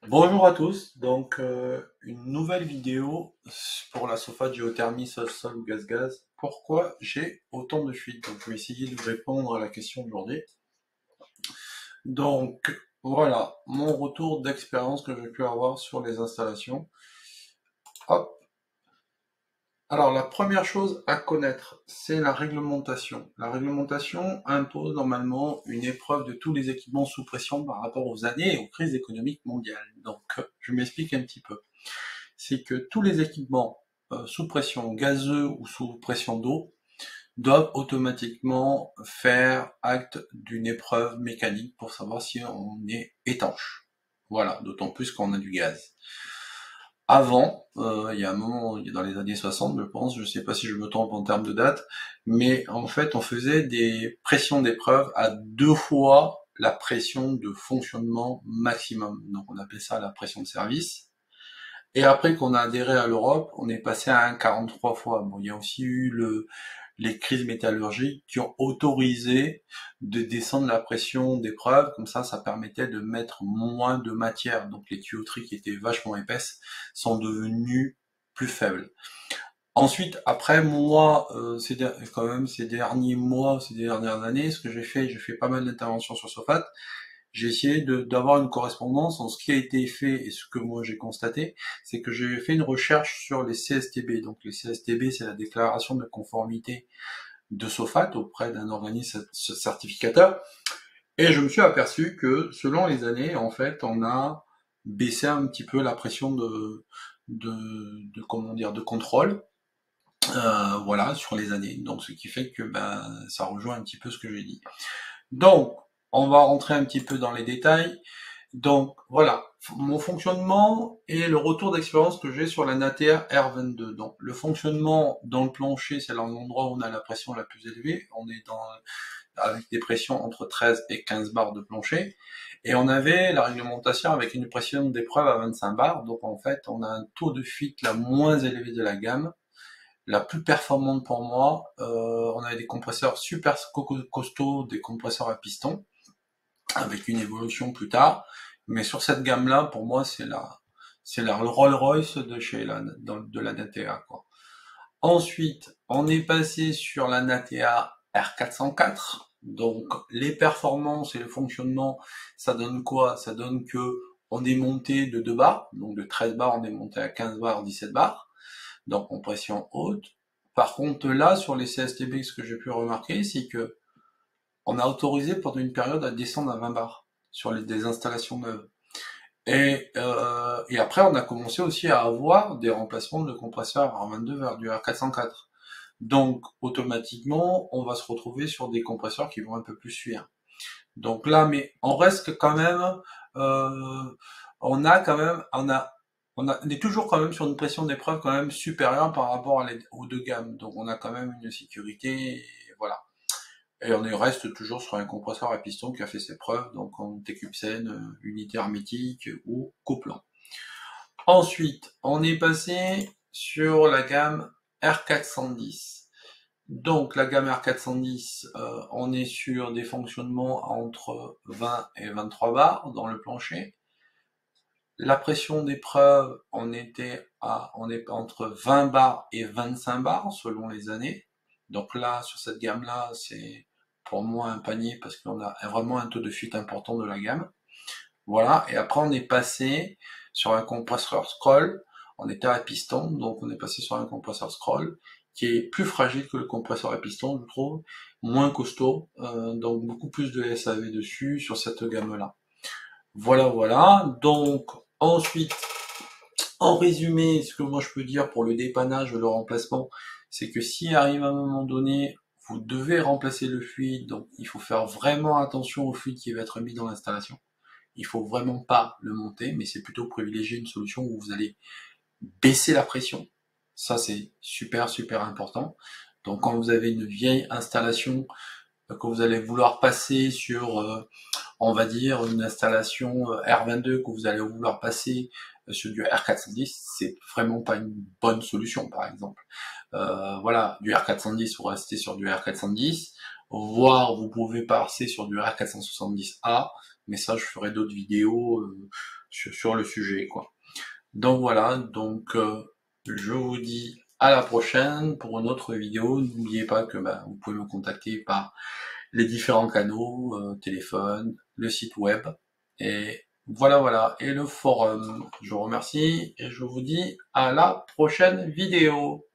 Bonjour à tous, donc une nouvelle vidéo pour la Sofa géothermie sol-sol ou gaz-gaz. Pourquoi j'ai autant de fuites? Donc je vais essayer de répondre à la question d'aujourd'hui. Donc voilà, mon retour d'expérience que j'ai pu avoir sur les installations. Hop. Alors la première chose à connaître, c'est la réglementation. La réglementation impose normalement une épreuve de tous les équipements sous pression par rapport aux années et aux crises économiques mondiales. Donc je m'explique un petit peu. C'est que tous les équipements sous pression gazeux ou sous pression d'eau doivent automatiquement faire acte d'une épreuve mécanique pour savoir si on est étanche. Voilà, d'autant plus quand on a du gaz. Avant, il y a un moment, dans les années 60, je pense, je ne sais pas si je me trompe en termes de date, mais en fait, on faisait des pressions d'épreuve à 2 fois la pression de fonctionnement maximum. Donc, on appelait ça la pression de service. Et après qu'on a adhéré à l'Europe, on est passé à 1,43 fois. Bon, il y a aussi eu les crises métallurgiques qui ont autorisé de descendre la pression d'épreuve. Comme ça permettait de mettre moins de matière. Donc les tuyauteries qui étaient vachement épaisses sont devenues plus faibles. Ensuite, après moi, quand même ces derniers mois, ces dernières années, ce que j'ai fait pas mal d'interventions sur Sofat. J'ai essayé d'avoir une correspondance entre ce qui a été fait et ce que moi j'ai constaté, c'est que j'ai fait une recherche sur les CSTB. Donc les CSTB, c'est la déclaration de conformité de Sofat auprès d'un organisme certificateur. Et je me suis aperçu que selon les années, en fait, on a baissé un petit peu la pression de comment dire, de contrôle. Voilà, sur les années. Donc ce qui fait que ça rejoint un petit peu ce que j'ai dit. Donc, on va rentrer un petit peu dans les détails. Donc voilà, mon fonctionnement et le retour d'expérience que j'ai sur la Nater R22. Donc le fonctionnement dans le plancher, c'est l'endroit où on a la pression la plus élevée. On est avec des pressions entre 13 et 15 bars de plancher. Et on avait la réglementation avec une pression d'épreuve à 25 bars. Donc en fait, on a un taux de fuite la moins élevé de la gamme, la plus performante pour moi. On avait des compresseurs super costauds, des compresseurs à piston avec une évolution plus tard. Mais sur cette gamme-là, pour moi, c'est la Rolls-Royce de chez de la Natea, quoi. Ensuite, on est passé sur la Natea R404. Donc, les performances et le fonctionnement, ça donne quoi? Ça donne que on est monté de 2 bars. Donc, de 13 bars, on est monté à 15 bars, 17 bars. Donc, en pression haute. Par contre, là, sur les CSTB, ce que j'ai pu remarquer, c'est que on a autorisé pendant une période à descendre à 20 bars sur des installations neuves. Et après, on a commencé aussi à avoir des remplacements de compresseurs R22 vers du R404. Donc, automatiquement, on va se retrouver sur des compresseurs qui vont un peu plus fuir. Donc là, mais on reste quand même, on a quand même, on est toujours quand même sur une pression d'épreuve quand même supérieure par rapport aux deux gammes. Donc on a quand même une sécurité, et voilà. Et on reste toujours sur un compresseur à piston qui a fait ses preuves, donc en Tecupsen, unité hermétique ou coplant. Ensuite, on est passé sur la gamme R410. Donc la gamme R410, on est sur des fonctionnements entre 20 et 23 bars dans le plancher. La pression d'épreuve, on est entre 20 bars et 25 bars selon les années. Donc là, sur cette gamme-là, c'est pour moi un panier parce qu'on a vraiment un taux de fuite important de la gamme. Voilà. Et après, on est passé sur un compresseur scroll. On était à piston, donc on est passé sur un compresseur scroll qui est plus fragile que le compresseur à piston, je trouve, moins costaud, donc beaucoup plus de SAV dessus sur cette gamme-là. Voilà, voilà. Donc ensuite, en résumé, ce que moi je peux dire pour le dépannage, le remplacement, c'est que si arrive à un moment donné, vous devez remplacer le fluide, donc il faut faire vraiment attention au fluide qui va être mis dans l'installation. Il faut vraiment pas le monter, mais c'est plutôt privilégier une solution où vous allez baisser la pression. Ça, c'est super, super important. Donc, quand vous avez une vieille installation, que vous allez vouloir passer sur, on va dire, une installation R22, que vous allez vouloir passer sur du R410, c'est vraiment pas une bonne solution, par exemple. Voilà, du R410, vous restez sur du R410, voire vous pouvez passer sur du R470A, mais ça, je ferai d'autres vidéos sur le sujet, quoi. Donc voilà, donc je vous dis à la prochaine pour une autre vidéo. N'oubliez pas que vous pouvez me contacter par les différents canaux, téléphone, le site web, et voilà, et le forum. Je vous remercie et je vous dis à la prochaine vidéo.